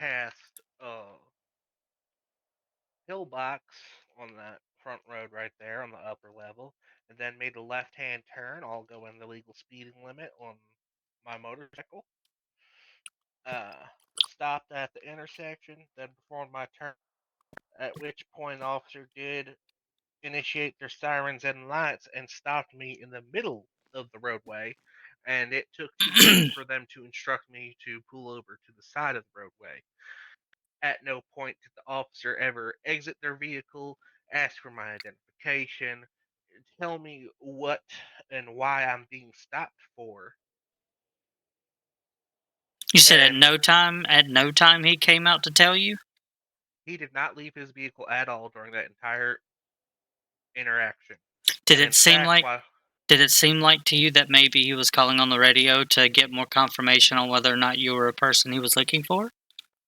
past pillbox on that front road right there on the upper level, and then made a left-hand turn. I'll go in the legal speeding limit on my motorcycle. Uh, Stopped at the intersection, then performed my turn. At which point, the officer did initiate their sirens and lights and stopped me in the middle of the roadway. And it took 2 seconds for them to instruct me to pull over to the side of the roadway. At no point did the officer ever exit their vehicle, ask for my identification, tell me what and why I'm being stopped for. You said And at no time he came out to tell you? he did not leave his vehicle at all during that entire interaction. Did And it in seem fact, like to you that maybe he was calling on the radio to get more confirmation on whether or not you were a person he was looking for?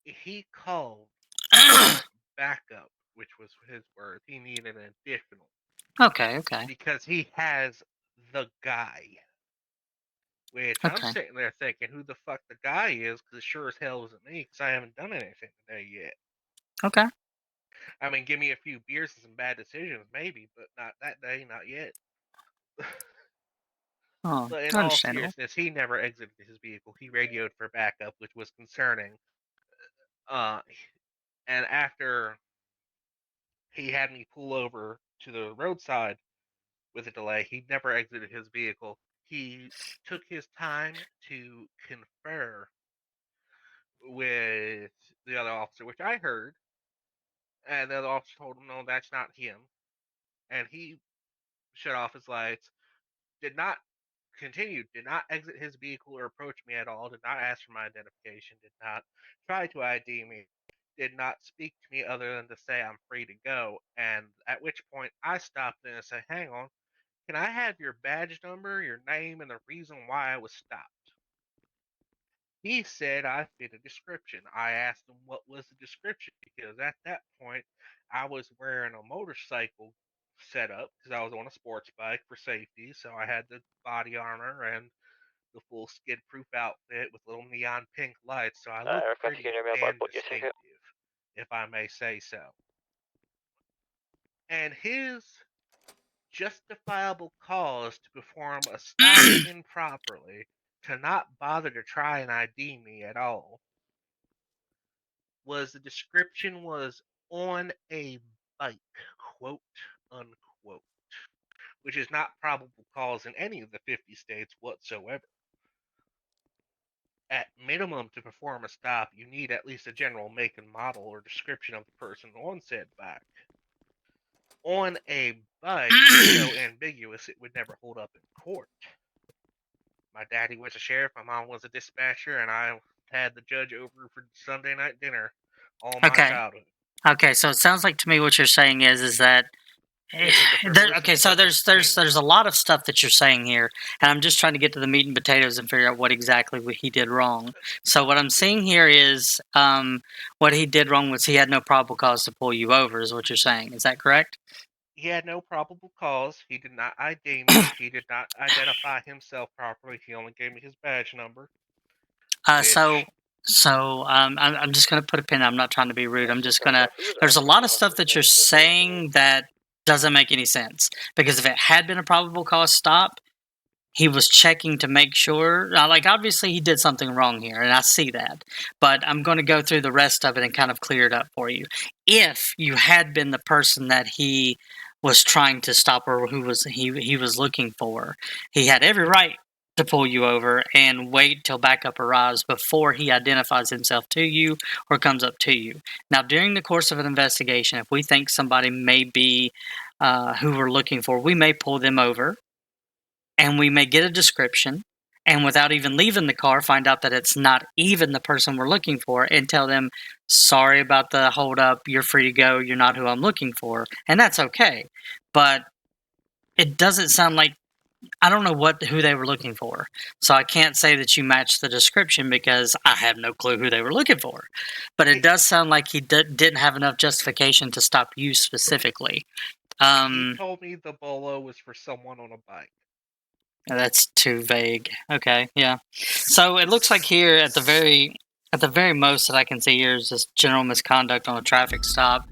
he called for backup, which was his words. He needed an additional Okay. because he has the guy. Which I'm Okay. sitting there thinking who the fuck the guy is, because it sure as hell isn't me, because I haven't done anything today yet. Okay. I mean, give me a few beers and some bad decisions, maybe, but not that day, not yet. Oh, But in all understandable. seriousness, he never exited his vehicle. He radioed for backup, which was concerning. Uh, and after he had me pull over to the roadside with a delay, he never exited his vehicle. He took his time to confer with the other officer, which I heard, and the other officer told him, no, that's not him. And he shut off his lights, did not continue, did not exit his vehicle or approach me at all, did not ask for my identification, did not try to ID me, did not speak to me other than to say I'm free to go. And at which point I stopped in and said, hang on, can I have your badge number, your name, and the reason why I was stopped? He said I fit a description. I asked him what was the description because at that point I was wearing a motorcycle setup because I was on a sports bike for safety. So I had the body armor and the full skid proof outfit with little neon pink lights. So I looked pretty damn distinctive, if I may say so. And his justifiable cause to perform a stop improperly, to not bother to try and ID me at all, was the description was on a bike, quote unquote, which is not probable cause in any of the 50 states whatsoever. At minimum, to perform a stop, you need at least a general make and model or description of the person on said bike. On a bike is so ambiguous it would never hold up in court. My daddy was a sheriff, my mom was a dispatcher, and I had the judge over for Sunday night dinner all my Okay. childhood. Okay, so it sounds like to me what you're saying is that Is it the okay, so subject there's a lot of stuff that you're saying here, and I'm just trying to get to the meat and potatoes and figure out what exactly he did wrong. So what I'm seeing here is what he did wrong was he had no probable cause to pull you over, is what you're saying. Is that correct? He had no probable cause. He did not ID me. He did not identify himself properly. He only gave me his badge number, Uh, so, which I'm just going to put a pin. I'm not trying to be rude. I'm just going to. There's a lot of stuff that you're saying that doesn't make any sense. Because if it had been a probable cause stop, he was checking to make sure. Like, obviously, he did something wrong here, and I see that. But I'm going to go through the rest of it and kind of clear it up for you. If you had been the person that he was trying to stop or who was he was looking for, he had every right to pull you over and wait till backup arrives before he identifies himself to you or comes up to you. Now, during the course of an investigation, if we think somebody may be who we're looking for, we may pull them over and we may get a description and without even leaving the car find out that it's not even the person we're looking for and tell them, sorry about the hold up, you're free to go, you're not who I'm looking for, and that's okay. But it doesn't sound like, I don't know who they were looking for, so I can't say that you matched the description because I have no clue who they were looking for. But it he, does sound like he didn't have enough justification to stop you specifically. he told me the bolo was for someone on a bike. That's too vague. Okay, yeah. So it looks like here at the very At the very most that I can see here is just general misconduct on a traffic stop.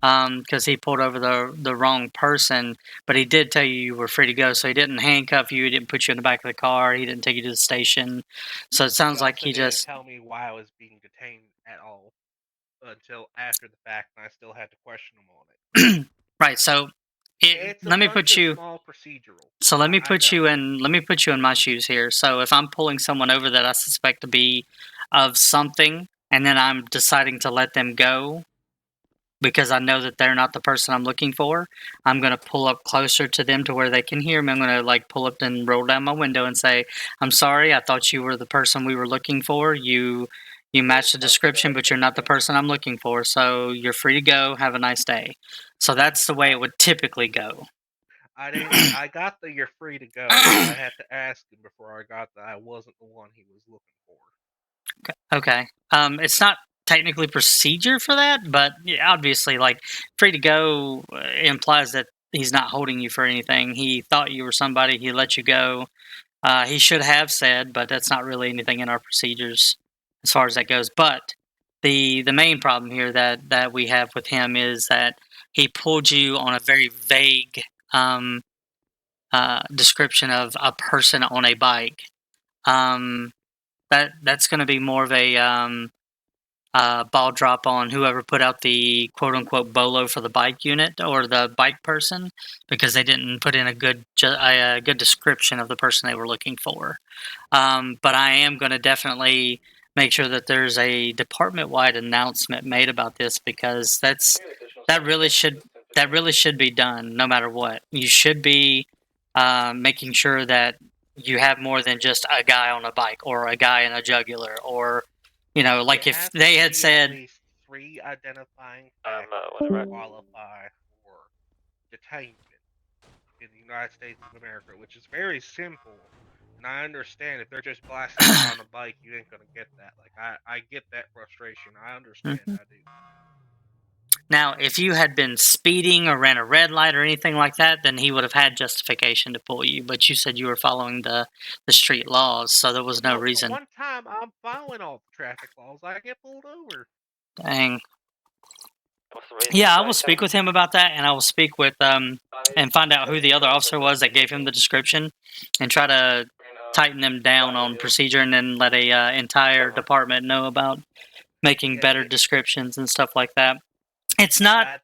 Because he pulled over the wrong person, but he did tell you were free to go. So he didn't handcuff you. He didn't put you in the back of the car. He didn't take you to the station. So it He sounds like also he didn't just tell me why I was being detained at all until after the fact, and I still had to question him on it. right. So It's a let me bunch put of you. small procedural. So I know. let me put you in my shoes here. So if I'm pulling someone over that I suspect to be of something, and then I'm deciding to let them go, because I know that they're not the person I'm looking for, I'm going to pull up closer to them to where they can hear me. I'm going to like pull up and roll down my window and say, "I'm sorry, I thought you were the person we were looking for. You match the description, but you're not the person I'm looking for. So you're free to go. Have a nice day." So that's the way it would typically go. I didn't. I got the "you're free to go," but I had to ask him before I got that I wasn't the one he was looking for. Okay. It's not technically procedure for that, but yeah, obviously, like free to go implies that he's not holding you for anything. He thought you were somebody. He let you go. He should have said, but that's not really anything in our procedures as far as that goes. But the main problem here that we have with him is that he pulled you on a very vague um, description of a person on a bike. Um, that's going to be more of a ball drop on whoever put out the quote unquote bolo for the bike unit or the bike person, because they didn't put in a good description of the person they were looking for. But I am going to definitely make sure that there's a department wide announcement made about this, because that really should that really should be done no matter what. You should be making sure that you have more than just a guy on a bike or a guy in a jugular, or It like if has to they had be at said, least 3 identifying factors to qualify for detainment in the United States of America, which is very simple. And I understand if they're just blasting by on a bike, you ain't gonna get that. Like I get that frustration. I understand. Mhm. I do. Now, if you had been speeding or ran a red light or anything like that, then he would have had justification to pull you. But you said you were following the street laws, so there was no No, the reason. one time I'm following all the traffic laws, I get pulled over. Dang. Yeah, I will speak with him about that, and I will speak with and find out who the other officer was that gave him the description, and try to tighten them down on procedure, and then let a entire department know about making Yeah, better descriptions and stuff like that. It's not. I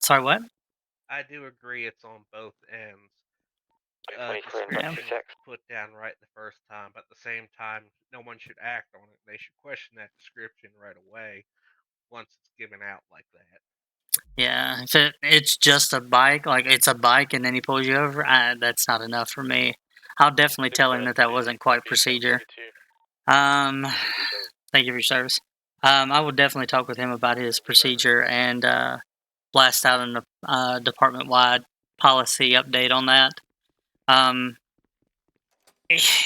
Sorry, what? I do agree it's on both ends. Yeah. Description is put down right the first time, but at the same time, no one should act on it. They should question that description right away once it's given out like that. Yeah, if it's just a bike, like it's a bike, and then he pulls you over, that's not enough for me. I'll definitely tell him that that wasn't quite procedure. Um, thank you for your service. I will definitely talk with him about his procedure and blast out a department-wide policy update on that. Um,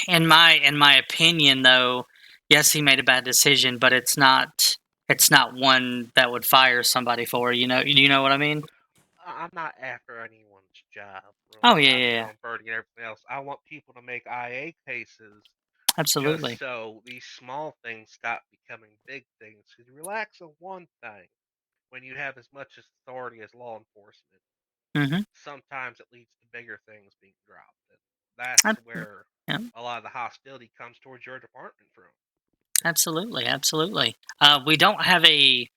in my opinion, though, yes, he made a bad decision, but it's not one that would fire somebody for. You know what I mean? I'm not after anyone's job, Oh really. yeah, Not yeah, that yeah. I'm burning everything else. I want people to make IA cases Absolutely. just so these small things stop becoming big things. Because you relax on one thing when you have as much authority as law enforcement. Mm-hmm. Sometimes it leads to bigger things being dropped. And that's where Yeah, a lot of the hostility comes towards your department from. absolutely, absolutely. We don't have a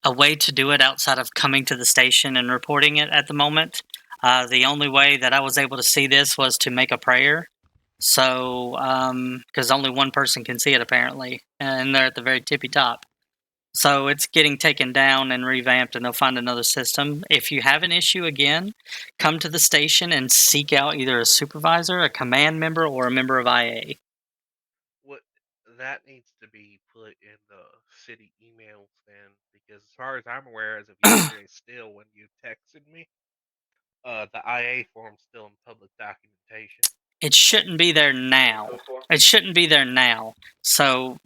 way to do it outside of coming to the station and reporting it at the moment. The only way that I was able to see this was to make a prayer. So, because only one person can see it apparently, and they're at the very tippy top. So it's getting taken down and revamped, and they'll find another system. If you have an issue again, come to the station and seek out either a supervisor, a command member, or a member of IA. What that needs to be put in the city emails then, because as far as I'm aware, as of yesterday, still when you texted me, the IA form's still in public documentation. It shouldn't be there now. It shouldn't be there now. So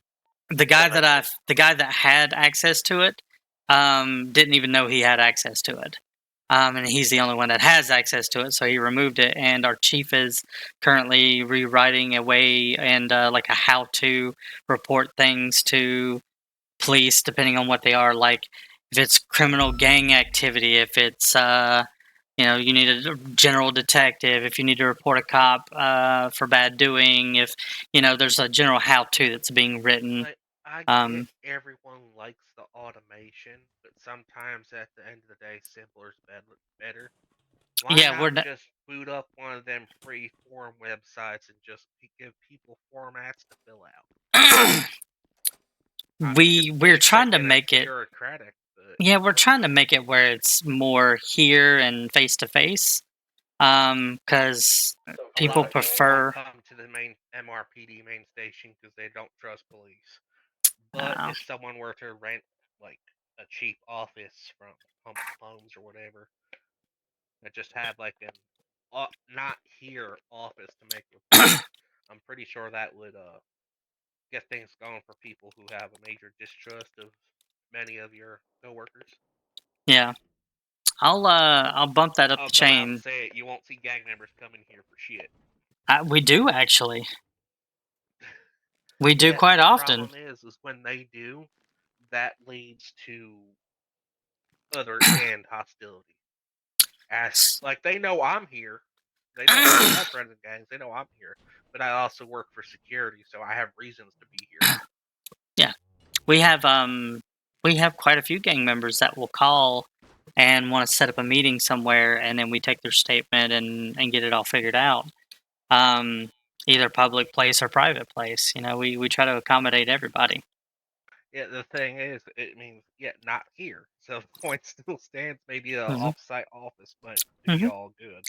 the guy that had access to it didn't even know he had access to it. and he's the only one that has access to it, so he removed it. And our chief is currently rewriting a way and like a how to report things to police, depending on what they are. Like if it's criminal gang activity, if it's you need a general detective, if you need to report a cop for bad doing, if there's a general how to that's being written. Like, I get Um, everyone likes the automation, but sometimes at the end of the day, simpler is better. Why yeah, we're not just boot up one of them free forum websites and just give people formats to fill out? I mean, it we're may trying to make it make it. bureaucratic, but Yeah, we're it's trying to make it where it's more here and face to face. Because a lot people of people won't prefer. come to the main MRPD main station because they don't trust police. But Uh, if someone were to rent like a cheap office from Humble Homes or whatever, that just had like an not here office to make reports, I'm pretty sure that would get things going for people who have a major distrust of many of your coworkers. yeah, I'll bump that up I'll the come out and chain. say it. You won't see gang members coming here for shit. We do actually. We do Yeah, quite the often. problem is when they do, that leads to other end hostility. As like they know I'm here, they know I have friends in gangs. They know I'm here, but I also work for security, so I have reasons to be here. Yeah, we have we have quite a few gang members that will call and want to set up a meeting somewhere, and then we take their statement and get it all figured out. Um, Either public place or private place. We try to accommodate everybody. Yeah, the thing is, it means yeah, not here. So the point still stands. Maybe a Hmm. off-site office, but to be Hmm. all good.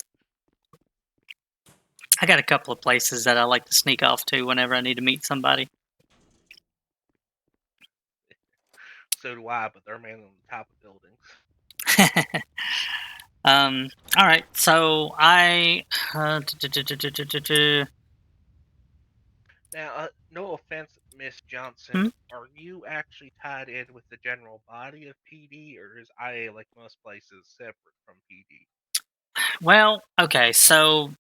I got a couple of places that I like to sneak off to whenever I need to meet somebody. So do I, but they're mainly on the top of buildings. All right. So I. Now, no offense, Miss Johnson, Hmm? are you actually tied in with the general body of PD, or is IA, like most places, separate from PD? Well, okay. So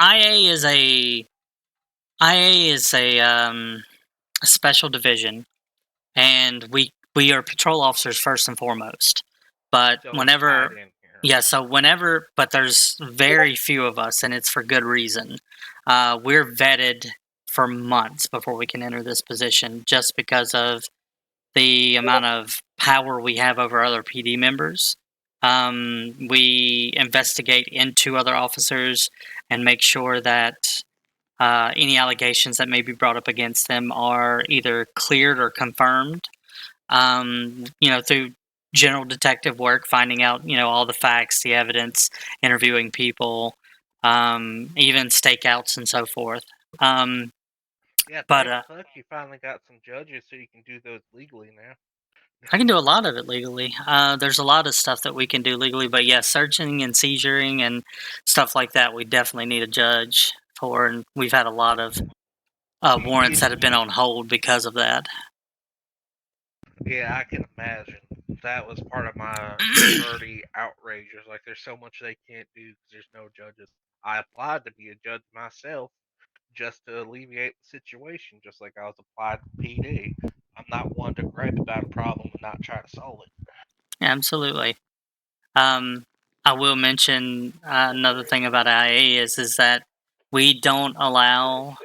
IA is a IA is a special division, and we are patrol officers first and foremost. But So it's tied whenever, in here. yeah, so whenever, but there's very few of us, and it's for good reason. We're vetted for months before we can enter this position, just because of the amount of power we have over other PD members. We investigate into other officers and make sure that any allegations that may be brought up against them are either cleared or confirmed. Through general detective work, finding out all the facts, the evidence, interviewing people, even stakeouts and so forth. Um, Yeah, but thank fuck you finally got some judges so you can do those legally now. I can do a lot of it legally. There's a lot of stuff that we can do legally, but yeah, searching and seizuring and stuff like that, we definitely need a judge for, and we've had a lot of warrants Yeah, that have been on hold because of that. yeah, I can imagine. That was part of my majority outrage. Is like, there's so much they can't do because there's no judges. I applied to be a judge myself just to alleviate the situation, just like I was applied to PD. I'm not one to gripe about a problem and not try to solve it. Absolutely. Um, I will mention another thing about IA is that we don't allow.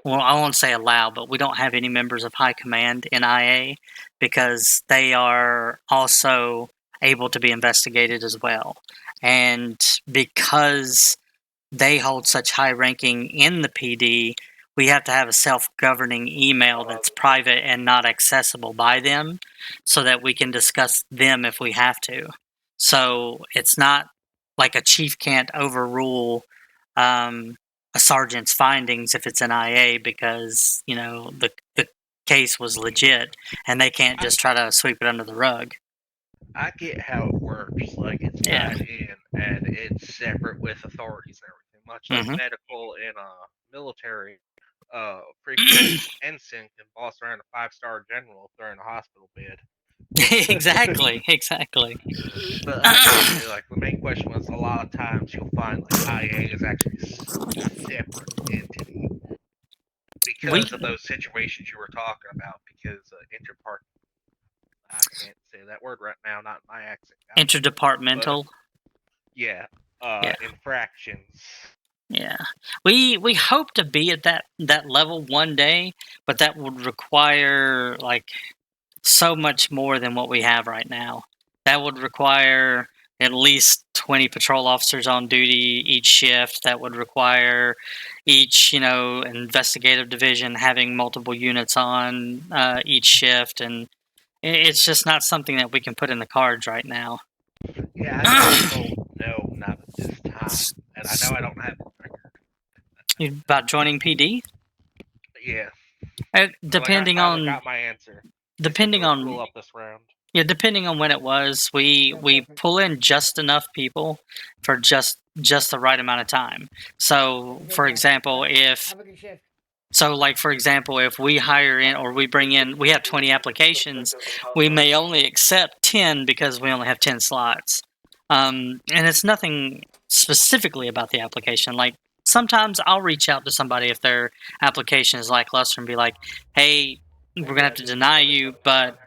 Well, I won't say allow, but we don't have any members of high command in IA because they are also able to be investigated as well, and because they hold such high ranking in the PD, we have to have a self-governing email that's private and not accessible by them so that we can discuss them if we have to. So it's not like a chief can't overrule um, a sergeant's findings if it's an IA because, the case was legit and they can't I just try to sweep it under the rug. I get how it works. Like it's Yeah. tied in and it's separate with authorities and everything, much like Hmm. medical and military. Freaking ensign can boss around a 5-star general if they're in a hospital bed. Exactly. But like I said, like the main question was a lot of times you'll find like IA is actually a separate entity because of we those situations you were talking about. Because interpart, I can't say that word right now, not my accent, but interdepartmental. yeah, Yeah. infractions. Yeah. We hope to be at that level one day, but that would require like so much more than what we have right now. That would require at least 20 patrol officers on duty each shift. That would require each, investigative division having multiple units on each shift, and it's just not something that we can put in the cards right now. Yeah, I've been told no, not at this time, and I know I don't have the record. About joining PD? Yeah, so like I Depending finally on got my answer. They said they depending would on cool up this round. Yeah, depending on when it was, we pull in just enough people for just the right amount of time. So, for example, if we hire in or we bring in, we have 20 applications, we may only accept 10 because we only have 10 slots. And it's nothing specifically about the application. Like sometimes I'll reach out to somebody if their application is lackluster and be like, "Hey, we're gonna have to deny you, but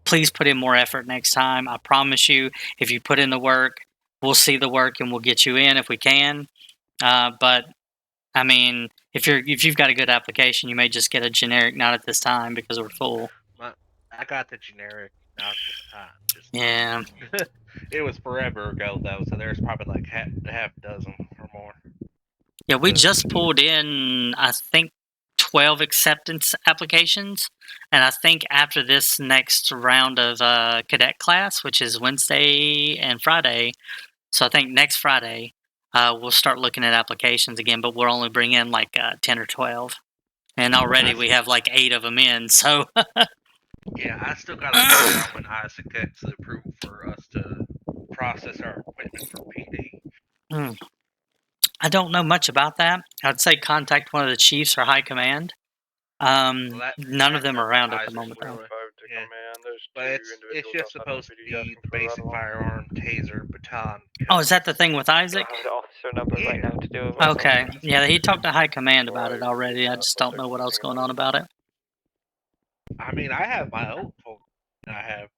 please put in more effort next time. I promise you, if you put in the work, we'll see the work and we'll get you in if we can." But I mean, if you've got a good application, you may just get a generic "not at this time" because we're full. I got the generic not this time. Just Yeah, it was forever ago though, so there's probably like half dozen or more. yeah. We But just pulled in, I think, 12 acceptance applications, and I think after this next round of cadet class, which is Wednesday and Friday, so I think next Friday, we'll start looking at applications again, but we'll only bring in like 10 or 12. And already we have like 8 of them in. So yeah, I still gotta figure out when Isaac gets the approval for us to process our equipment for PD. Hmm, I don't know much about that. I'd say contact one of the chiefs or high command. Well, that None of that's them are up to around at the Isaac moment, though. really. Yeah, but it's just supposed to be the basic firearm, taser, baton, Oh, is that the cutlass. thing with Isaac? Yeah, Okay. Yeah, he talked to high command about it already. I just don't know what else going on about it. I mean I have my own tool. I have,